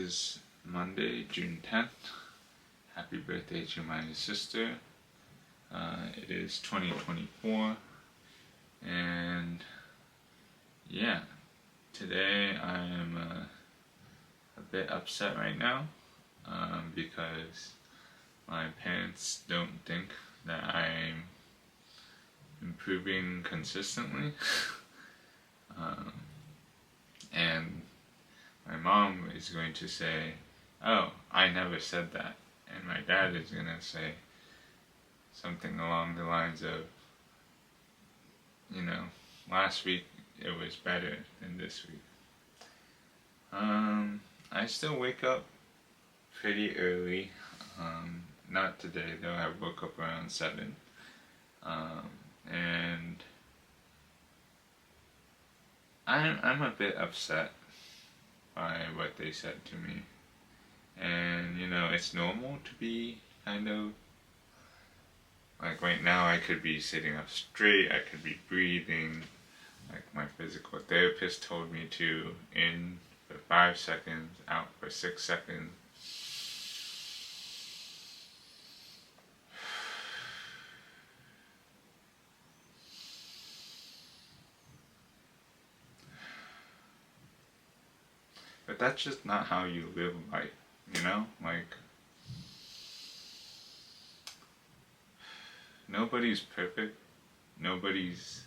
is Monday, June 10th. Happy birthday to my sister. It is 2024, and yeah, today I am a bit upset right now because my parents don't think that I'm improving consistently. And my mom is going to say, "Oh, I never said that." And my dad is going to say something along the lines of, last week it was better than this week. I still wake up pretty early. Not today though, I woke up around 7. And I'm a bit upset by what they said to me. And, it's normal to be kind of, like right now I could be sitting up straight, I could be breathing, like my physical therapist told me to, in for 5 seconds, out for 6 seconds. But that's just not how you live life, Like, nobody's perfect. Nobody's...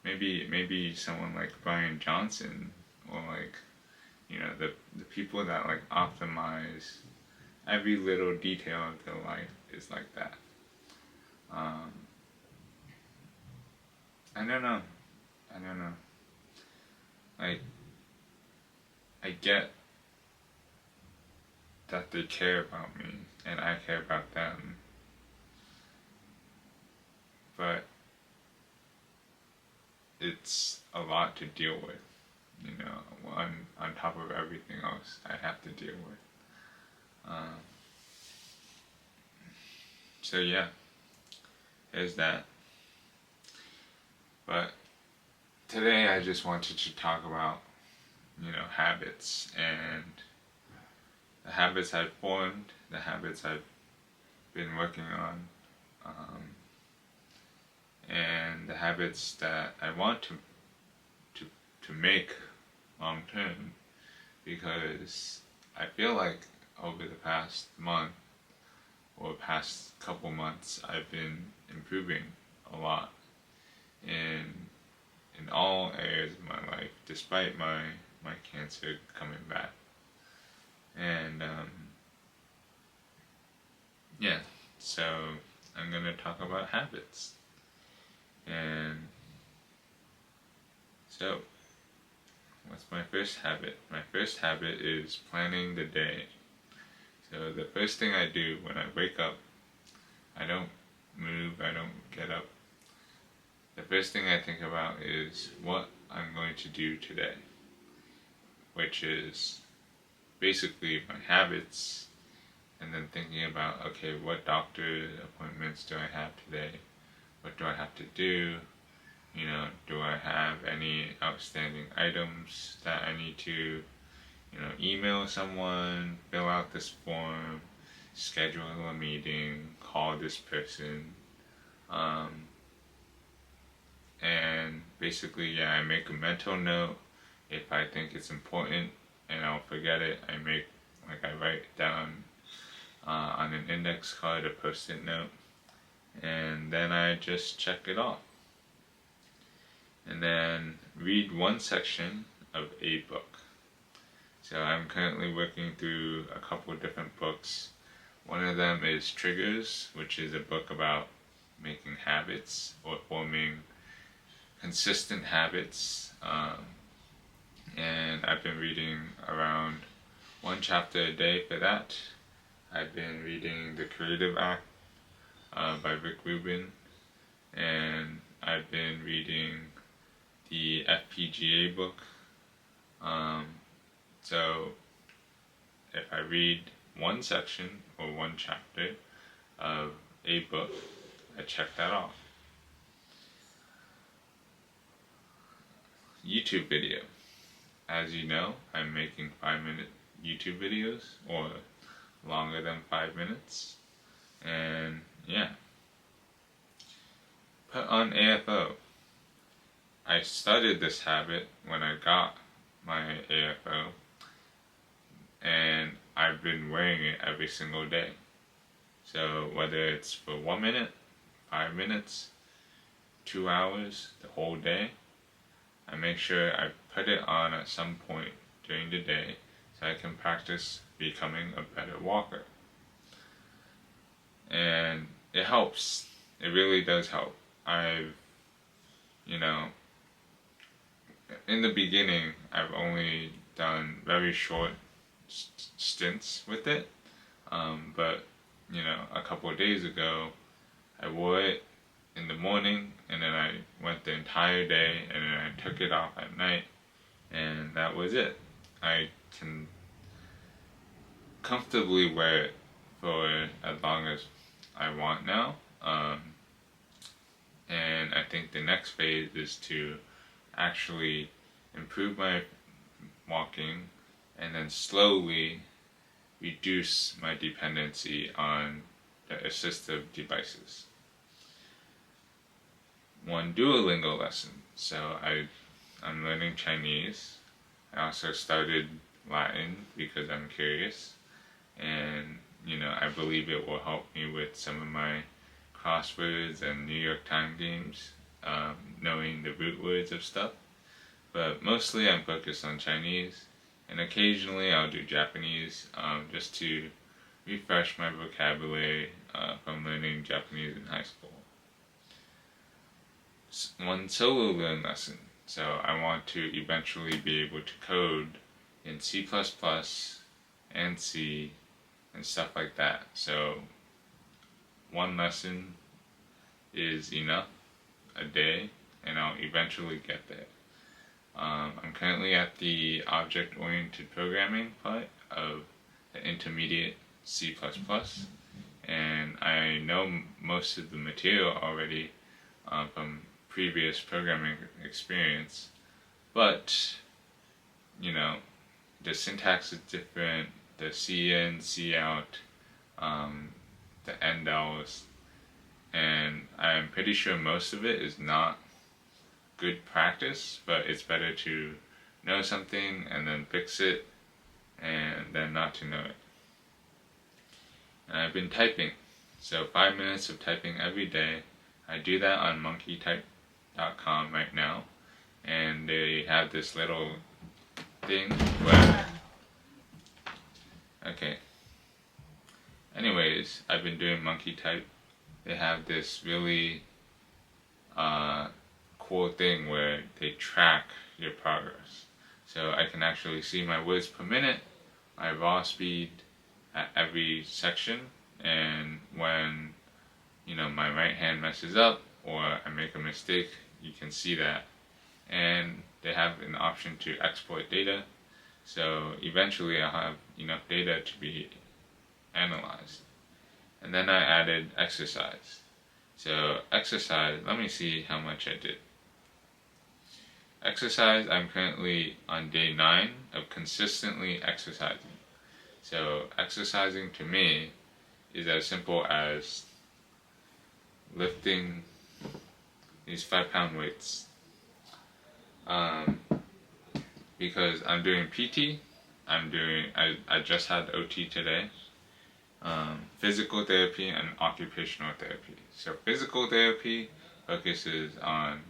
Maybe someone like Brian Johnson, or like, the people that like optimize every little detail of their life is like that. I don't know. Like, I get that they care about me and I care about them, but it's a lot to deal with, on top of everything else I have to deal with. So yeah, there's that. But today I just wanted to talk about, habits, and the habits I've formed, the habits I've been working on, and the habits that I want to make long term, because I feel like over the past month or past couple months I've been improving a lot in all areas of my life, despite my cancer coming back. And yeah, so I'm gonna talk about habits. And so, what's my first habit? My first habit is planning the day. So the first thing I do when I wake up, I don't move, I don't get up. The first thing I think about is what I'm going to do today, which is basically my habits, and then thinking about, okay, what doctor appointments do I have today? What do I have to do? Do I have any outstanding items that I need to, email someone, fill out this form, schedule a meeting, call this person, and basically, I make a mental note if I think it's important, and I'll forget it. I write it down on an index card, a post-it note, and then I just check it off. And then read one section of a book. So I'm currently working through a couple of different books. One of them is Triggers, which is a book about making habits or forming consistent habits. And I've been reading around 1 chapter a day for that. I've been reading The Creative Act by Rick Rubin, and I've been reading the FPGA book. So if I read one section or one chapter of a book, I check that off. YouTube video. as you know, I'm making 5-minute YouTube videos, or longer than 5 minutes. And yeah. Put on AFO. I started this habit when I got my AFO, and I've been wearing it every single day. So whether it's for 1 minute, 5 minutes, 2 hours, the whole day, I make sure I put it on at some point during the day so I can practice becoming a better walker. And it helps. It really does help. In the beginning, I've only done very short stints with it. But, a couple of days ago, I wore it in the morning, and then I went the entire day, and then I took it off at night, and that was it. I can comfortably wear it for as long as I want now. And I think the next phase is to actually improve my walking and then slowly reduce my dependency on the assistive devices. One Duolingo lesson. So I'm learning Chinese. I also started Latin because I'm curious, and I believe it will help me with some of my crosswords and New York Times games, knowing the root words of stuff. But mostly I'm focused on Chinese, and occasionally I'll do Japanese, just to refresh my vocabulary from learning Japanese in high school. One solo learn lesson. So I want to eventually be able to code in C++ and C and stuff like that. So one lesson is enough a day, and I'll eventually get there. I'm currently at the object-oriented programming part of the intermediate C++, and I know most of the material already from previous programming experience, but the syntax is different, the C in, C out, the endls, and I'm pretty sure most of it is not good practice, but it's better to know something and then fix it and then not to know it. And I've been typing, so 5 minutes of typing every day. I do that on monkeytype.com right now, and they have this little thing where, anyways, I've been doing monkey type. They have this really cool thing where they track your progress. So I can actually see my words per minute, my raw speed at every section, and when my right hand messes up or I make a mistake, you can see that. And they have an option to export data, so eventually I'll have enough data to be analyzed. And then I added exercise. So exercise, let me see how much I did. Exercise, I'm currently on day 9 of consistently exercising. So exercising to me is as simple as lifting these 5-pound weights. Because I'm doing PT, I just had OT today, physical therapy and occupational therapy. So physical therapy focuses on,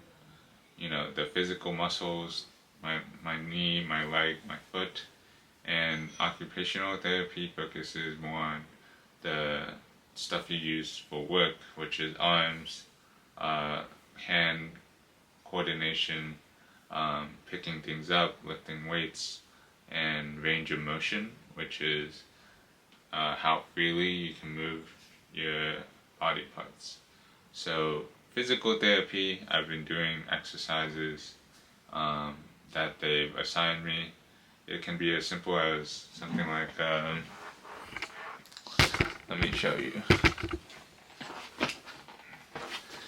the physical muscles, my knee, my leg, my foot, and occupational therapy focuses more on the stuff you use for work, which is arms, hand coordination, picking things up, lifting weights, and range of motion, which is how freely you can move your body parts. So physical therapy, I've been doing exercises that they've assigned me. It can be as simple as something like, let me show you.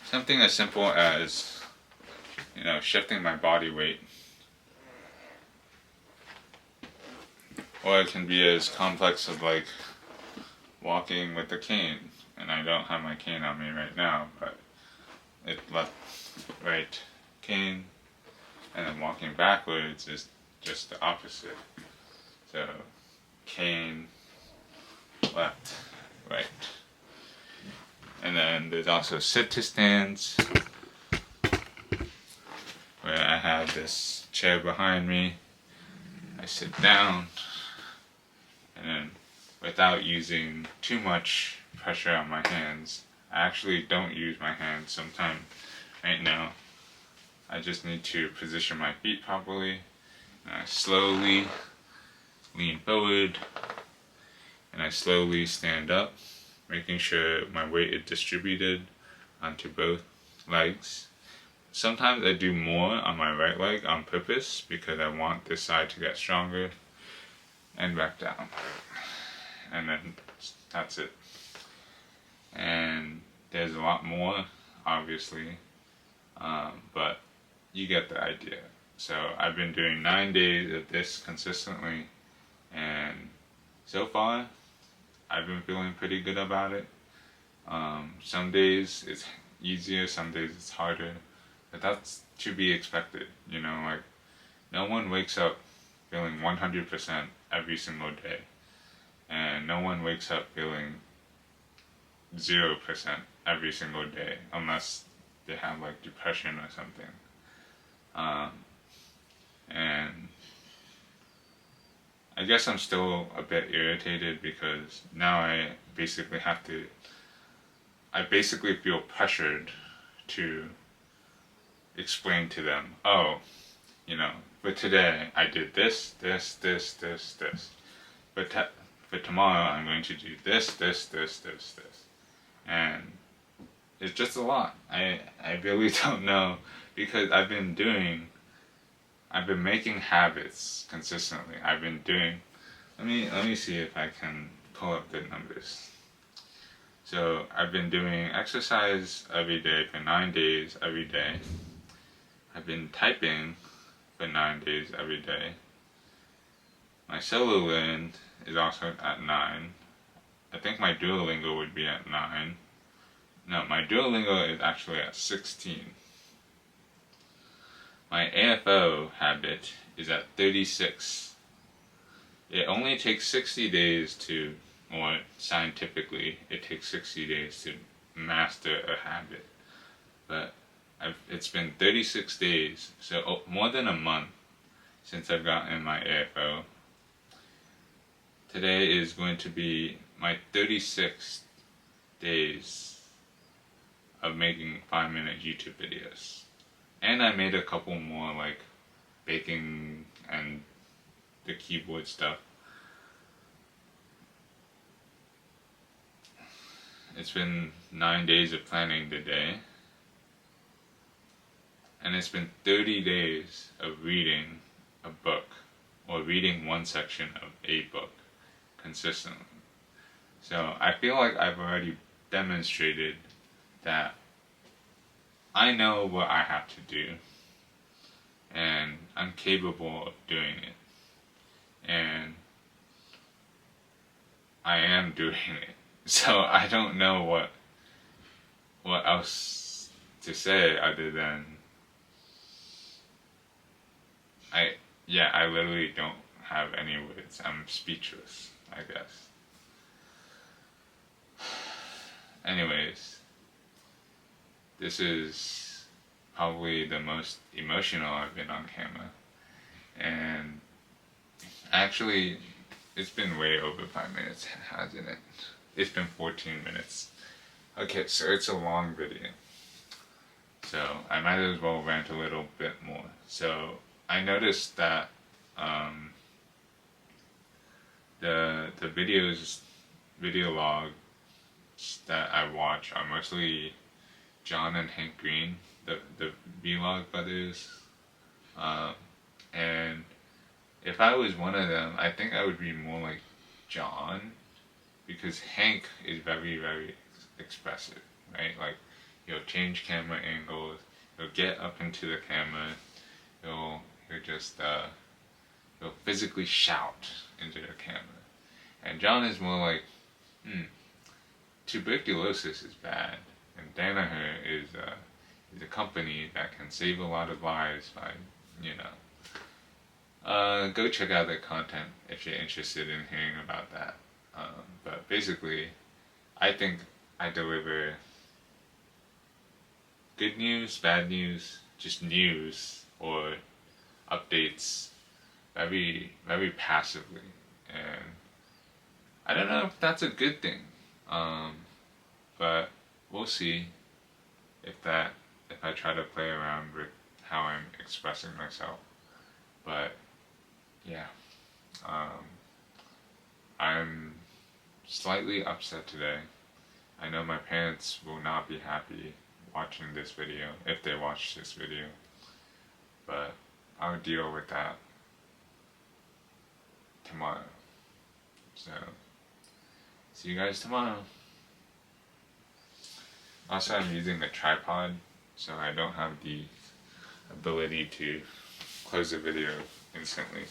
Something as simple as, shifting my body weight Or it can be as complex as like walking with a cane. And I don't have my cane on me right now, but it left, right, cane, and then walking backwards is just the opposite. So cane, left, right. And then there's also sit to stands, where I have this chair behind me. I sit down, and then without using too much pressure on my hands, I actually don't use my hands sometimes. Right now, I just need to position my feet properly, and I slowly lean forward, and I slowly stand up, making sure my weight is distributed onto both legs. Sometimes I do more on my right leg on purpose because I want this side to get stronger, and back down. And then that's it. And there's a lot more, obviously, but you get the idea. So I've been doing 9 days of this consistently, and so far I've been feeling pretty good about it. Some days it's easier, some days it's harder, but that's to be expected. You know, like, no one wakes up feeling 100% every single day, and no one wakes up feeling 0% every single day unless they have like depression or something. And I guess I'm still a bit irritated because now I basically feel pressured to explain to them, oh, you know, for today I did this, this, this, this, this. But for tomorrow I'm going to do this, this, this, this, this. And it's just a lot. I really don't know, because I've been making habits consistently. Let me see if I can pull up the numbers. So I've been doing exercise every day for 9 days every day. I've been typing for 9 days every day. My solo learn is also at 9. I think my Duolingo would be at 9. No, my Duolingo is actually at 16. My AFO habit is at 36. It only takes 60 days to, or scientifically, it takes 60 days to master a habit. But it's been 36 days, so more than a month since I've gotten my AFO. Today is going to be my 36 days of making 5-minute YouTube videos. And I made a couple more, like baking and the keyboard stuff. It's been 9 days of planning the day. And it's been 30 days of reading a book, or reading one section of a book consistently. So I feel like I've already demonstrated that I know what I have to do, and I'm capable of doing it, and I am doing it. So I don't know what else to say other than I literally don't have any words. I'm speechless, I guess. Anyways, this is probably the most emotional I've been on camera. And actually, it's been way over 5 minutes, hasn't it? It's been 14 minutes. Okay, so it's a long video. So I might as well rant a little bit more. So I noticed that the video logs that I watch are mostly John and Hank Green, the vlog brothers. And if I was one of them, I think I would be more like John, because Hank is very, very expressive, right? Like, he'll change camera angles, he'll get up into the camera, he'll just he'll physically shout into the camera. And John is more like, tuberculosis is bad, and Danaher is a company that can save a lot of lives by, go check out their content if you're interested in hearing about that. But basically, I think I deliver good news, bad news, just news or updates very, very passively. And I don't know if that's a good thing. But we'll see if I try to play around with how I'm expressing myself. But yeah, I'm slightly upset today. I know my parents will not be happy watching this video, if they watch this video, but I'll deal with that tomorrow. So, see you guys tomorrow. Also, I'm using a tripod, so I don't have the ability to close the video instantly.